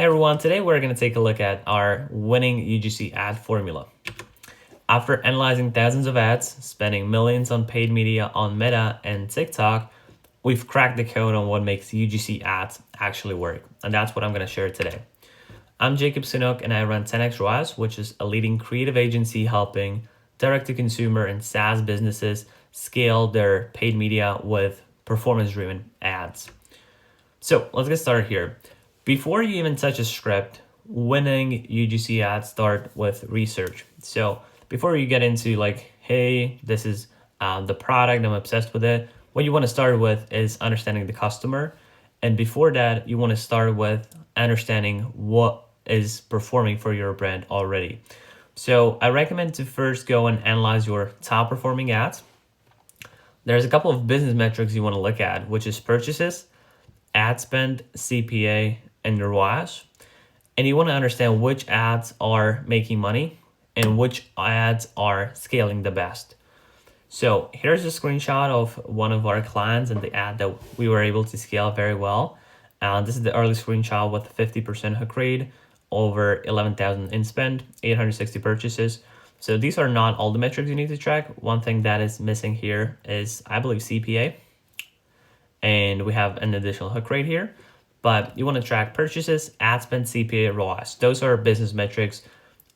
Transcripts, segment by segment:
Hey everyone, today we're going to take a look at our winning UGC ad formula. After analyzing thousands of ads, spending millions on paid media on Meta and TikTok, we've cracked the code on what makes UGC ads actually work. And that's what I'm going to share today. I'm Jacob Sinuk and I run 10x ROAS, which is a leading creative agency helping direct-to-consumer and SaaS businesses scale their paid media with performance-driven ads. So let's get started here. Before you even touch a script, winning UGC ads start with research. So before you get into like, hey, this is the product, I'm obsessed with it, what you want to start with is understanding the customer. And before that, you want to start with understanding what is performing for your brand already. So I recommend to first go and analyze your top performing ads. There's a couple of business metrics you want to look at, which is purchases, ad spend, CPA, and your ROAS. And you want to understand which ads are making money and which ads are scaling the best. So here's a screenshot of one of our clients and the ad that we were able to scale very well. This is the early screenshot with 50% hook rate, over 11,000 in spend, 860 purchases. So these are not all the metrics you need to track. One thing that is missing here is, I believe, CPA. And we have an additional hook rate here. But you want to track purchases, ad spend, CPA, ROAS. Those are business metrics.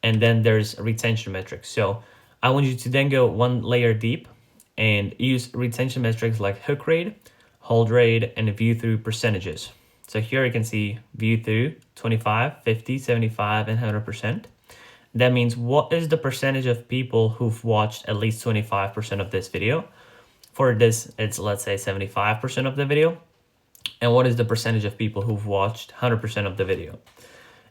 And then there's retention metrics. So I want you to then go one layer deep and use retention metrics like hook rate, hold rate, and view through percentages. So here you can see view through 25, 50, 75, and 100%. That means what is the percentage of people who've watched at least 25% of this video? For this, it's let's say 75% of the video. And what is the percentage of people who've watched 100% of the video?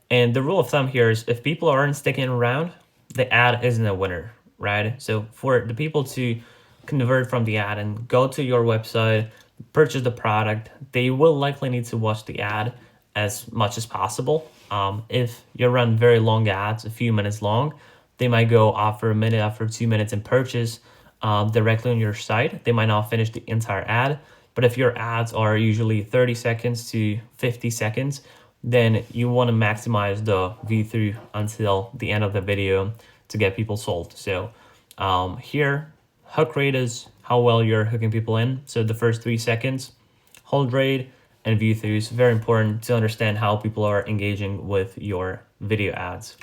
And the rule of thumb here is if people aren't sticking around, the ad isn't a winner, right? So for the people to convert from the ad and go to your website, purchase the product, they will likely need to watch the ad as much as possible. If you run very long ads, a few minutes long, they might go after a minute, after 2 minutes and purchase directly on your site. They might not finish the entire ad. But if your ads are usually 30 seconds to 50 seconds, then you want to maximize the view through until the end of the video to get people sold. So here, hook rate is how well you're hooking people in. So the first 3 seconds, hold rate, and view through is very important to understand how people are engaging with your video ads.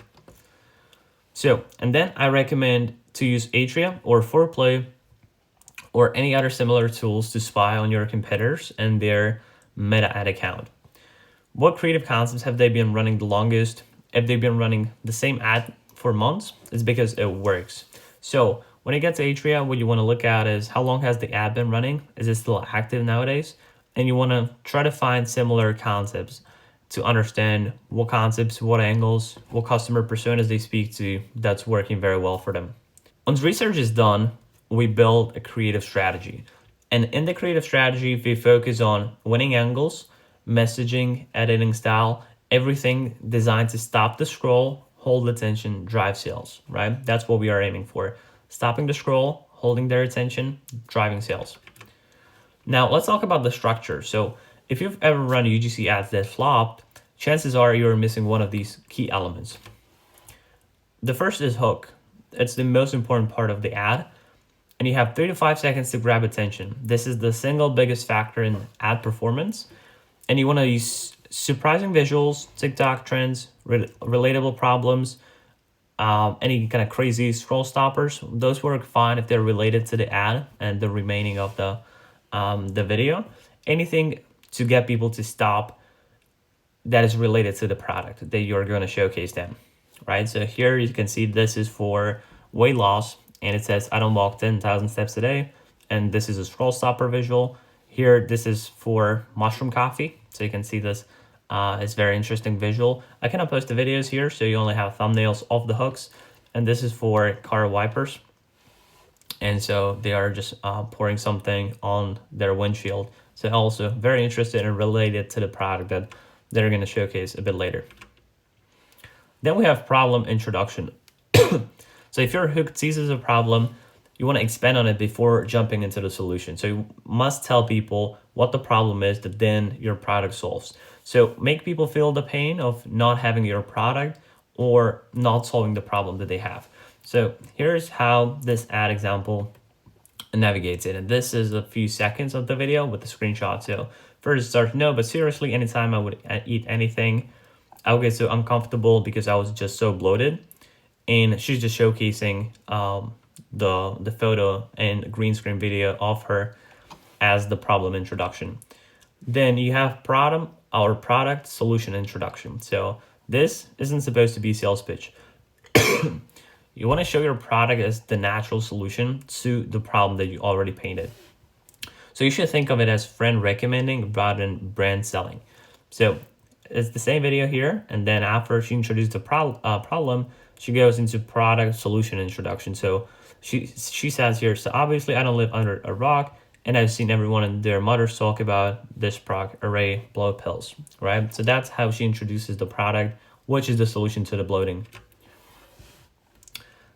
So, and then I recommend to use Atria or Foreplay or any other similar tools to spy on your competitors and their Meta ad account. What creative concepts have they been running the longest? If they've been running the same ad for months, it's because it works. So when you get to Atria, what you want to look at is how long has the ad been running? Is it still active nowadays? And you want to try to find similar concepts to understand what concepts, what angles, what customer personas they speak to that's working very well for them. Once research is done, we build a creative strategy. And in the creative strategy, we focus on winning angles, messaging, editing style, everything designed to stop the scroll, hold attention, drive sales, right? That's what we are aiming for. Stopping the scroll, holding their attention, driving sales. Now let's talk about the structure. So if you've ever run UGC ads that flopped, chances are you're missing one of these key elements. The first is hook. It's the most important part of the ad. And you have 3 to 5 seconds to grab attention. This is the single biggest factor in ad performance. And you want to use surprising visuals, TikTok trends, relatable problems, any kind of crazy scroll stoppers. Those work fine if they're related to the ad and the remaining of the video. Anything to get people to stop that is related to the product that you're going to showcase them, right? So here you can see this is for weight loss. And it says, I don't walk 10,000 steps a day. And this is a scroll stopper visual. Here, this is for mushroom coffee. So you can see this. It's very interesting visual. I cannot post the videos here, so you only have thumbnails of the hooks. And this is for car wipers. And so they are just pouring something on their windshield. So also very interested and related to the product that they're going to showcase a bit later. Then we have problem introduction. So if your hook sees as a problem, you want to expand on it before jumping into the solution. So you must tell people what the problem is that then your product solves. So make people feel the pain of not having your product or not solving the problem that they have. So here's how this ad example navigates it. And this is a few seconds of the video with the screenshot. So first it starts, no, but seriously, anytime I would eat anything, I would get so uncomfortable because I was just so bloated. And she's just showcasing the photo and green screen video of her as the problem introduction. Then you have product solution introduction. So this isn't supposed to be sales pitch. You want to show your product as the natural solution to the problem that you already painted. So you should think of it as friend recommending rather than brand selling. So it's the same video here, and then after she introduced the problem, she goes into product solution introduction. So she says here, so obviously I don't live under a rock, and I've seen everyone and their mothers talk about this product array bloat pills, right? So that's how she introduces the product, which is the solution to the bloating.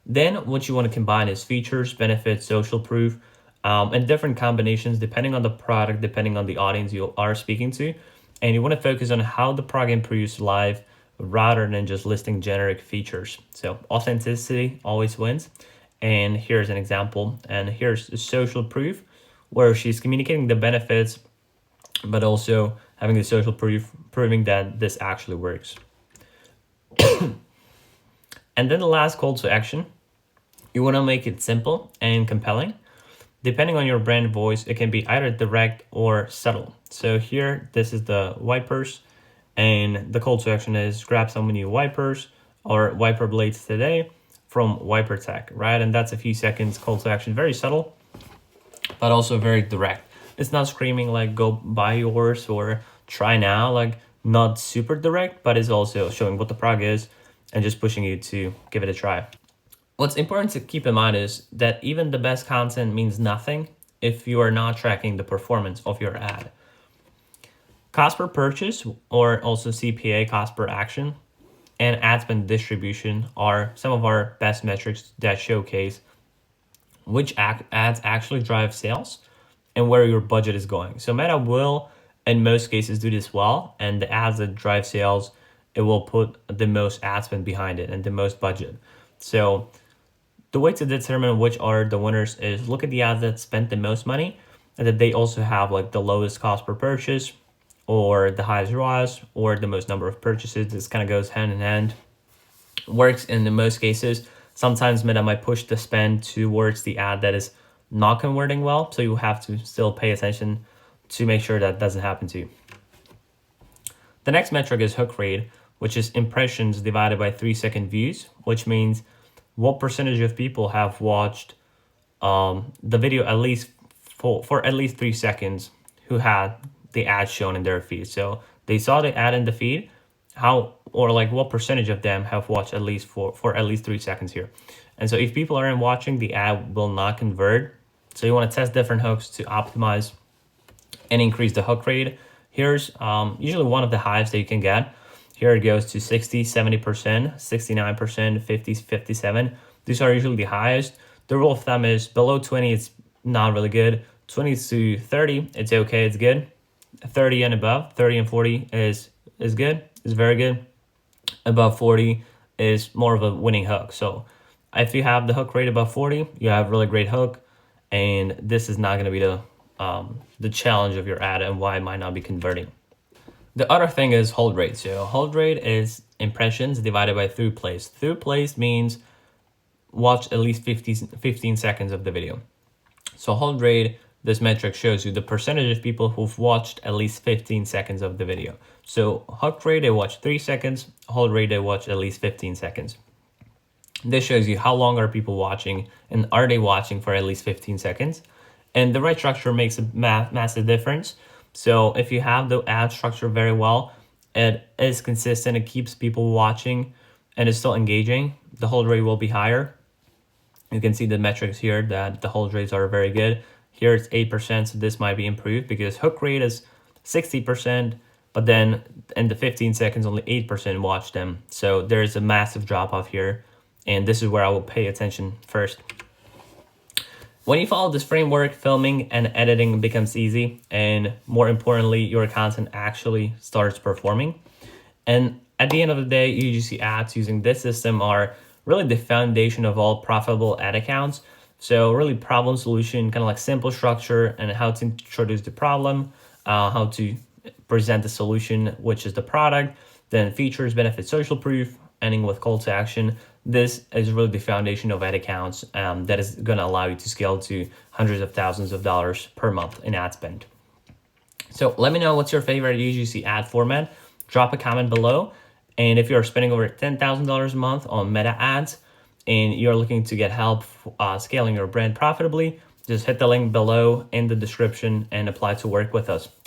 Then what you want to combine is features, benefits, social proof, and different combinations depending on the product, depending on the audience you are speaking to. And you want to focus on how the product improves life rather than just listing generic features. So authenticity always wins. And here's an example. And here's the social proof where she's communicating the benefits, but also having the social proof proving that this actually works. And then the last call to action, you want to make it simple and compelling. Depending on your brand voice, it can be either direct or subtle. So here, this is the wipers, and the call to action is grab some new wipers or wiper blades today from Wiper Tech, right? And that's a few seconds call to action, very subtle, but also very direct. It's not screaming like go buy yours or try now, like not super direct, but it's also showing what the product is and just pushing you to give it a try. What's important to keep in mind is that even the best content means nothing if you are not tracking the performance of your ad. Cost per purchase, or also CPA, cost per action, and ad spend distribution are some of our best metrics that showcase which ads actually drive sales and where your budget is going. So Meta will, in most cases, do this well, and the ads that drive sales, it will put the most ad spend behind it and the most budget. So the way to determine which are the winners is look at the ads that spent the most money and that they also have like the lowest cost per purchase or the highest ROAS or the most number of purchases. This kind of goes hand in hand. Works in the most cases. Sometimes Meta might push the spend towards the ad that is not converting well. So you have to still pay attention to make sure that doesn't happen to you. The next metric is hook rate, which is impressions divided by 3-second views, which means what percentage of people have watched the video at least for at least 3 seconds who had the ad shown in their feed. So they saw the ad in the feed, what percentage of them have watched at least for at least 3 seconds here. And so if people aren't watching, the ad will not convert. So you want to test different hooks to optimize and increase the hook rate. Here's usually one of the highest that you can get. Here it goes to 60, 70%, 69%, 50, 57. These are usually the highest. The rule of thumb is below 20, it's not really good. 20 to 30, it's okay, it's good. 30 and above, 30 and 40 is good, is very good. Above 40 is more of a winning hook. So if you have the hook rate above 40, you have really great hook, and this is not going to be the challenge of your ad and why it might not be converting. The other thing is hold rate. So hold rate is impressions divided by through plays. Through plays means watch at least 15 seconds of the video. So hold rate, this metric shows you the percentage of people who've watched at least 15 seconds of the video. So hook rate, they watch 3 seconds. Hold rate, they watch at least 15 seconds. This shows you how long are people watching and are they watching for at least 15 seconds. And the right structure makes a massive difference. So if you have the ad structure very well, it is consistent, it keeps people watching, and it's still engaging, the hold rate will be higher. You can see the metrics here that the hold rates are very good. Here it's 8%, so this might be improved because hook rate is 60%, but then in the 15 seconds, only 8% watch them. So there's a massive drop off here, and this is where I will pay attention first. When you follow this framework, filming and editing becomes easy, and more importantly, your content actually starts performing. And at the end of the day, UGC ads using this system are really the foundation of all profitable ad accounts. So really problem solution, kind of like simple structure and how to introduce the problem, how to present the solution, which is the product, then features, benefits, social proof, ending with call to action. This is really the foundation of ad accounts that is going to allow you to scale to hundreds of thousands of dollars per month in ad spend. So let me know what's your favorite UGC ad format. Drop a comment below. And if you're spending over $10,000 a month on Meta ads and you're looking to get help scaling your brand profitably, just hit the link below in the description and apply to work with us.